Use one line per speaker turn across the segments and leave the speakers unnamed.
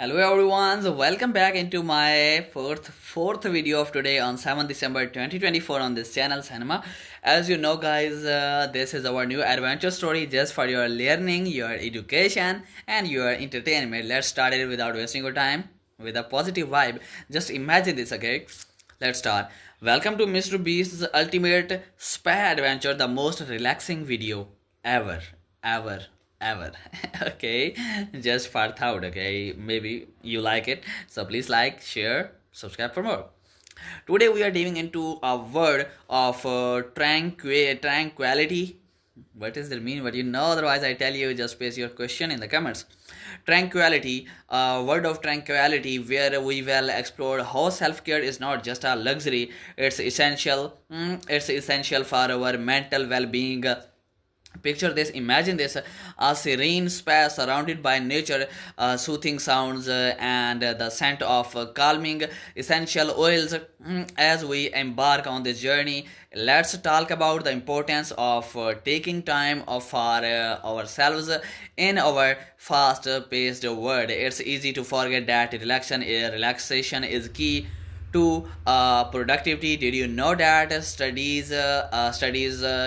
Hello everyone, so welcome back into my fourth video of today on 7th December 2024 on this channel Cinema. As you know guys, this is our new adventure story just for your learning, your education and your entertainment. Let's start it without wasting your time with a positive vibe. Just imagine this, okay? Let's start. Welcome to MrBeast's ultimate spa adventure, the most relaxing video ever. Okay, just for thought. Okay, maybe you like it, so please like, share, subscribe for more. Today we are diving into a word of tranquility. What does that mean? But you know, otherwise I tell you, just paste your question in the comments. Tranquility, a word of tranquility, where we will explore how self-care is not just a luxury, it's essential. It's essential for our mental well-being. Picture this, imagine this, a serene spa surrounded by nature, soothing sounds, and the scent of calming essential oils. As we embark on this journey, let's talk about the importance of taking time for ourselves in our fast-paced world. It's easy to forget that relaxation is key to productivity. Did you know that studies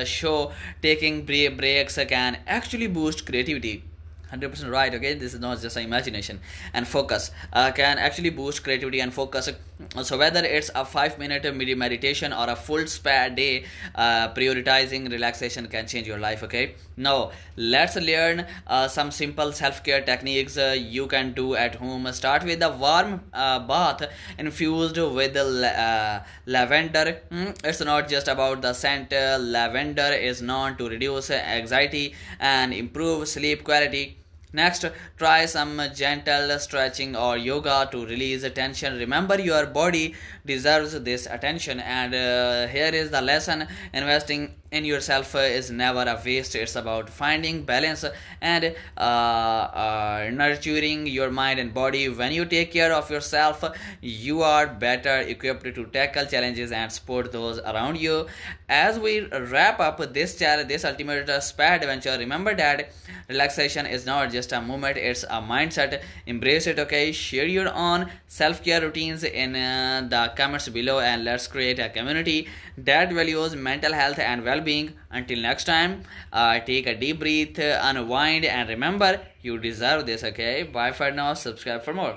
show taking breaks can actually boost creativity? 100% right. Okay, this is not just an imagination. And focus can actually boost creativity and focus. So whether it's a 5-minute meditation or a full spa day, prioritizing relaxation can change your life. Okay, now let's learn some simple self-care techniques you can do at home. Start with a warm bath infused with lavender. It's not just about the scent. Lavender is known to reduce anxiety and improve sleep quality. Next, try some gentle stretching or yoga to release tension. Remember, your body deserves this attention, and here is the lesson: investing in yourself is never a waste. It's about finding balance and nurturing your mind and body. When you take care of yourself, you are better equipped to tackle challenges and support those around you. As we wrap up this ultimate spa adventure, remember that relaxation is not just a moment, it's a mindset. Embrace it. Okay, share your own self-care routines in the comments below, and let's create a community that values mental health and well-being. Until next time, take a deep breath, unwind, and remember, you deserve this. Okay, bye for now, subscribe for more.